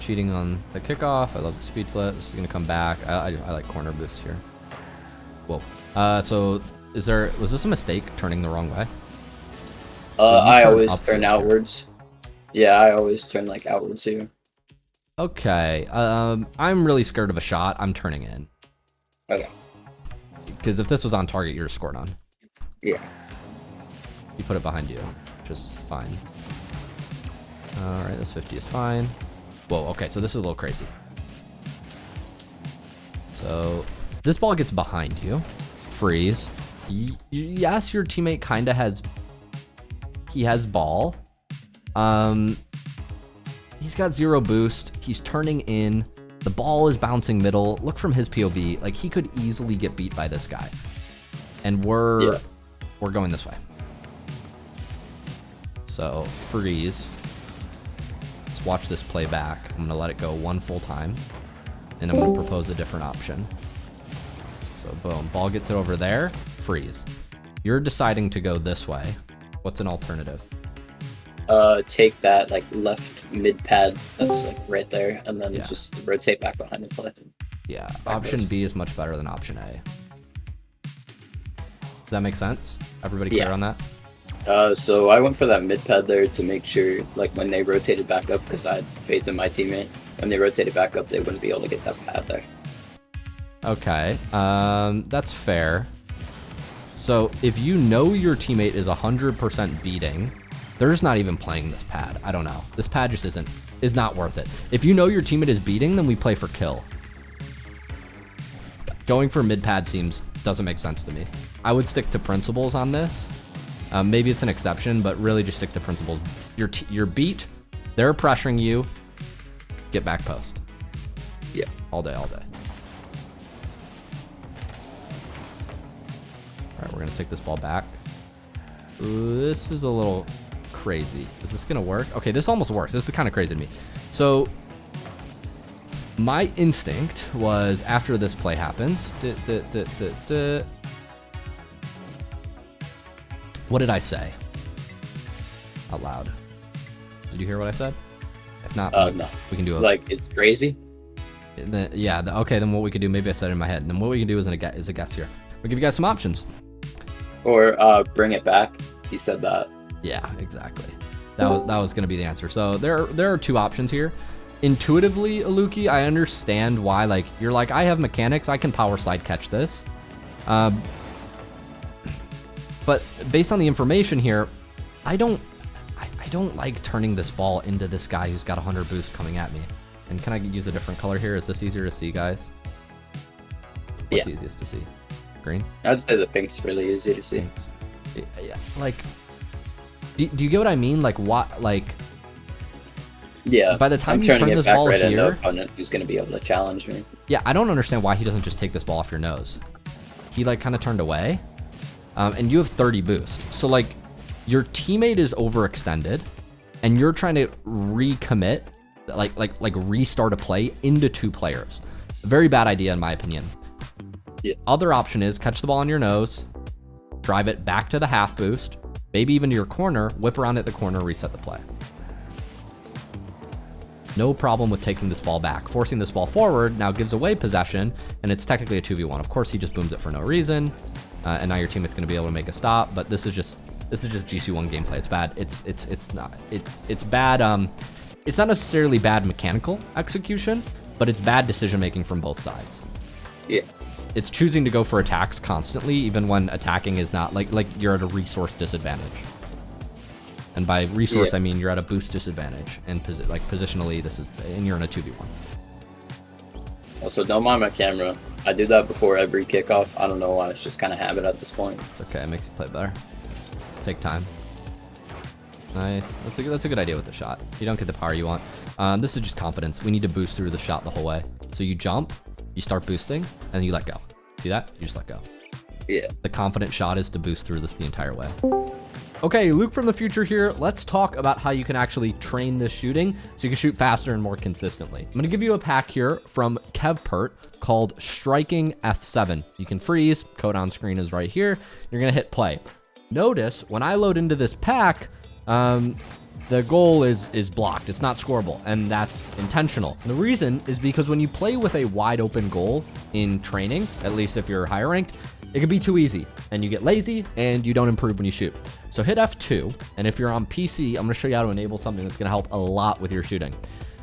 cheating on the kickoff. I love the speed flip. This is going to come back. I like corner boost here. Whoa. So was this a mistake turning the wrong way? So I always turn outwards. Here. Yeah, I always turn like outwards here. Okay. I'm really scared of a shot. I'm turning in. Okay. Because if this was on target, you're scored on. Yeah. You put it behind you, which is fine. All right, this 50 is fine. Whoa, okay, so this is a little crazy. So this ball gets behind you. Freeze. Yes, your teammate kind of has... He has ball. He's got 0 boost. He's turning in. The ball is bouncing middle. Look from his POV. Like, he could easily get beat by this guy. And we're going this way. So, freeze. Let's watch this play back. I'm going to let it go one full time. And I'm going to propose a different option. So, boom. Ball gets it over there. Freeze. You're deciding to go this way. What's an alternative? Take that like left mid pad that's like right there, and then just rotate back behind the play. Yeah, option B is much better than option A. Does that make sense? Everybody clear on that? So I went for that mid pad there to make sure, like when they rotated back up, because I had faith in my teammate. When they rotated back up, they wouldn't be able to get that pad there. Okay, that's fair. So if you know your teammate is 100% beating, they're just not even playing this pad. I don't know. This pad just is not worth it. If you know your teammate is beating, then we play for kill. Going for mid pad doesn't make sense to me. I would stick to principles on this. Maybe it's an exception, but really just stick to principles. You're beat. They're pressuring you. Get back post. Yeah. All day, all day. All right, we're going to take this ball back. Ooh, this is a little crazy. Is this going to work? Okay, this almost works. This is kind of crazy to me. So my instinct was after this play happens, what did I say out loud? Did you hear what I said? If not, no. We can do it. Like, it's crazy? Okay, then what we could do, maybe I said it in my head. And then what we can do is a guess here. We'll give you guys some options. Or bring it back. You said that. Yeah, exactly. That was going to be the answer. So there are 2 options here. Intuitively, Aleuki, I understand why. Like, you're like, I have mechanics. I can power slide catch this. But based on the information here, I don't like turning this ball into this guy who's got 100 boost coming at me. And can I use a different color here? Is this easier to see, guys? What's easiest to see? Green? I'd say the pink's really easy to see. Pinks. Yeah, like, do you get what I mean? Like, what, like... Yeah, by the time you turn this ball here... no opponent who's going to be able to challenge me. Yeah, I don't understand why he doesn't just take this ball off your nose. He, like, kind of turned away. And you have 30 boost. So, like, your teammate is overextended, and you're trying to recommit, like restart a play into 2 players. A very bad idea, in my opinion. Yeah. Other option is catch the ball on your nose, drive it back to the half boost, maybe even to your corner, whip around at the corner, reset the play. No problem with taking this ball back. Forcing this ball forward now gives away possession, and it's technically a 2v1. Of course, he just booms it for no reason, and now your teammate's going to be able to make a stop. But this is just GC1 gameplay. It's bad. It's bad. It's not necessarily bad mechanical execution, but it's bad decision making from both sides. Yeah. It's choosing to go for attacks constantly, even when attacking is not like you're at a resource disadvantage. And by resource, I mean you're at a boost disadvantage, and positionally, and you're in a 2v1. Also, don't mind my camera. I do that before every kickoff. I don't know why. It's just kind of habit at this point. It's okay. It makes you play better. Take time. Nice. That's a good idea with the shot. You don't get the power you want. This is just confidence. We need to boost through the shot the whole way. So you jump, you start boosting, and then you let go. See that? You just let go. Yeah. The confident shot is to boost through this the entire way. Okay, Luke from the future here. Let's talk about how you can actually train this shooting so you can shoot faster and more consistently. I'm going to give you a pack here from KevPert called Striking F7. You can freeze. Code on screen is right here. You're going to hit play. Notice when I load into this pack, the goal is blocked. It's not scoreable, and that's intentional. And the reason is because when you play with a wide open goal in training, at least if you're higher ranked, it can be too easy, and you get lazy, and you don't improve when you shoot. So hit F2, and if you're on PC, I'm gonna show you how to enable something that's gonna help a lot with your shooting.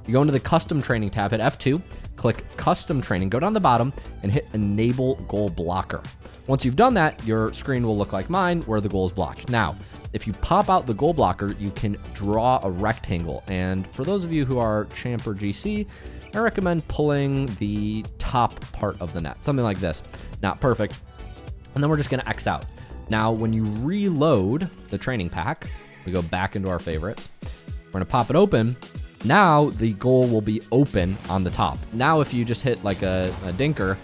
You go into the custom training tab, hit F2, click custom training, go down the bottom, and hit enable goal blocker. Once you've done that, your screen will look like mine, where the goal is blocked. Now, if you pop out the goal blocker, you can draw a rectangle. And for those of you who are champ or GC, I recommend pulling the top part of the net, something like this. Not perfect. And then we're just gonna X out. Now, when you reload the training pack, we go back into our favorites. We're gonna pop it open. Now the goal will be open on the top. Now, if you just hit like a dinker,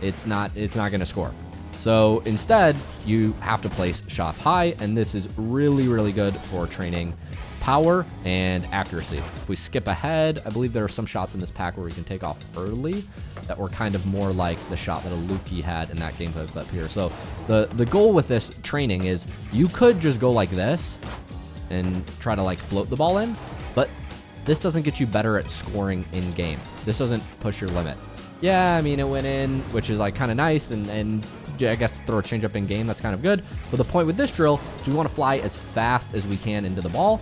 it's not gonna score. So instead, you have to place shots high, and this is really, really good for training power and accuracy. If we skip ahead, I believe there are some shots in this pack where we can take off early that were kind of more like the shot that Aleuki had in that gameplay clip here. So the goal with this training is you could just go like this and try to like float the ball in, but this doesn't get you better at scoring in game. This doesn't push your limit. Yeah, I mean, it went in, which is like kind of nice, and I guess throw a change up in game, that's kind of good. But the point with this drill is we want to fly as fast as we can into the ball,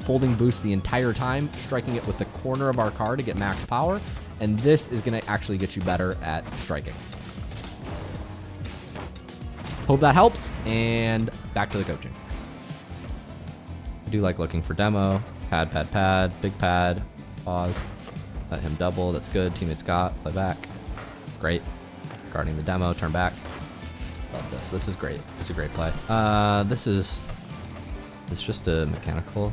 holding boost the entire time, striking it with the corner of our car to get max power, and this is going to actually get you better at striking. Hope that helps, and back to the coaching. I do like looking for demo, pad, pad, pad, big pad, pause. Let him double, that's good. Teammates got, play back. Great. Guarding the demo, turn back. Love this. This is great. This is a great play. This is just a mechanical.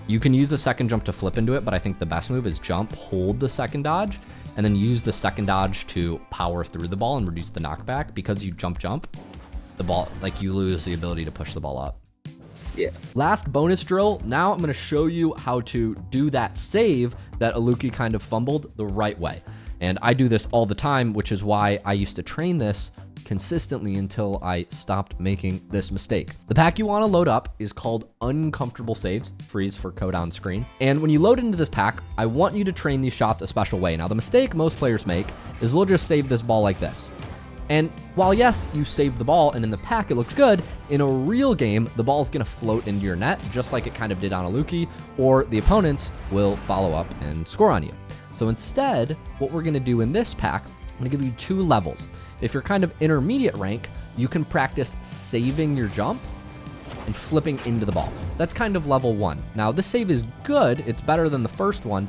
You can use the second jump to flip into it, but I think the best move is jump, hold the second dodge, and then use the second dodge to power through the ball and reduce the knockback. Because you jump, the ball, like, you lose the ability to push the ball up. Yeah. Last bonus drill. Now I'm going to show you how to do that save that Aleuki kind of fumbled the right way. And I do this all the time, which is why I used to train this consistently until I stopped making this mistake. The pack you want to load up is called Uncomfortable Saves, freeze for code on screen. And when you load into this pack, I want you to train these shots a special way. Now, the mistake most players make is they'll just save this ball like this. And while, yes, you saved the ball and in the pack it looks good, in a real game, the ball's going to float into your net, just like it kind of did on Aleuki, or the opponents will follow up and score on you. So instead, what we're going to do in this pack, I'm going to give you 2 levels. If you're kind of intermediate rank, you can practice saving your jump and flipping into the ball. That's kind of level 1. Now, this save is good. It's better than the first one,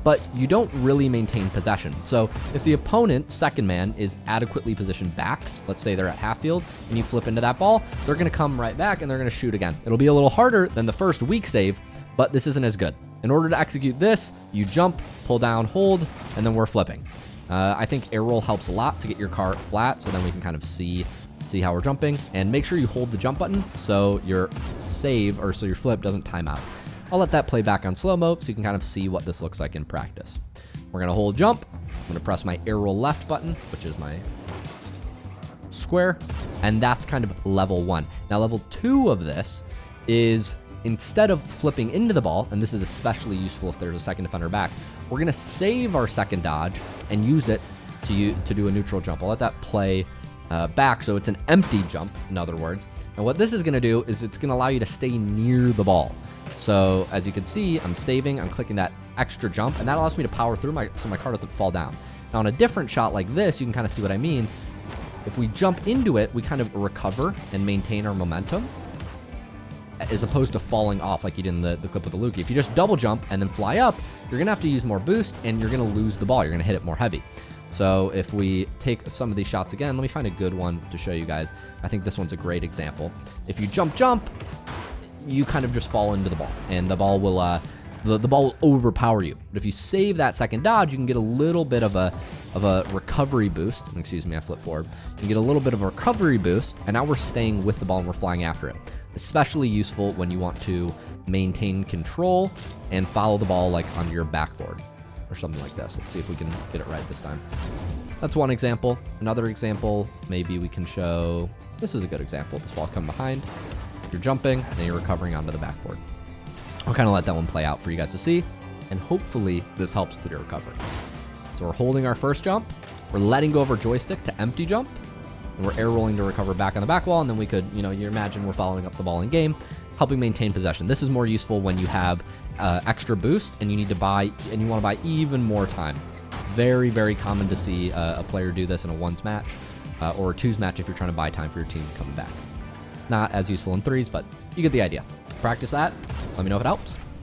but you don't really maintain possession. So if the opponent, second man, is adequately positioned back, let's say they're at half field, and you flip into that ball, they're gonna come right back and they're gonna shoot again. It'll be a little harder than the first weak save, but this isn't as good. In order to execute this, you jump, pull down, hold, and then we're flipping. I think air roll helps a lot to get your car flat, so then we can kind of see how we're jumping, and make sure you hold the jump button so your save, or so your flip doesn't time out. I'll let that play back on slow-mo so you can kind of see what this looks like in practice. We're gonna hold jump. I'm gonna press my air roll left button, which is my square, and that's kind of level 1. Now, level 2 of this is, instead of flipping into the ball, and this is especially useful if there's a second defender back, we're gonna save our second dodge and use it to do a neutral jump. I'll let that play back, so it's an empty jump, in other words. And what this is gonna do is it's gonna allow you to stay near the ball. So as you can see, I'm saving, I'm clicking that extra jump, and that allows me to power through so my car doesn't fall down. Now, on a different shot like this, you can kind of see what I mean. If we jump into it, we kind of recover and maintain our momentum, as opposed to falling off like you did in the clip with Aleuki. If you just double jump and then fly up, you're gonna have to use more boost, and you're gonna lose the ball. You're gonna hit it more heavy. So if we take some of these shots again, let me find a good one to show you guys. I think this one's a great example. If you jump, you kind of just fall into the ball, and the ball will the ball will overpower you. But if you save that second dodge, you can get a little bit of a recovery boost. Excuse me, I flipped forward. You can get a little bit of a recovery boost, and now we're staying with the ball and we're flying after it. Especially useful when you want to maintain control and follow the ball like on your backboard or something like this. Let's see if we can get it right this time. That's one example. Another example, maybe we can show, this is a good example. This ball come behind. You're jumping, then you're recovering onto the backboard. I'll kind of let that one play out for you guys to see, and hopefully this helps with your recovery. So we're holding our first jump, we're letting go of our joystick to empty jump, and we're air rolling to recover back on the back wall, and then we could, you imagine we're following up the ball in game, helping maintain possession. This is more useful when you have extra boost and you need to buy, and you want to buy even more time. Very, very common to see a player do this in a ones match or a twos match if you're trying to buy time for your team coming back. Not as useful in threes, but you get the idea. Practice that. Let me know if it helps.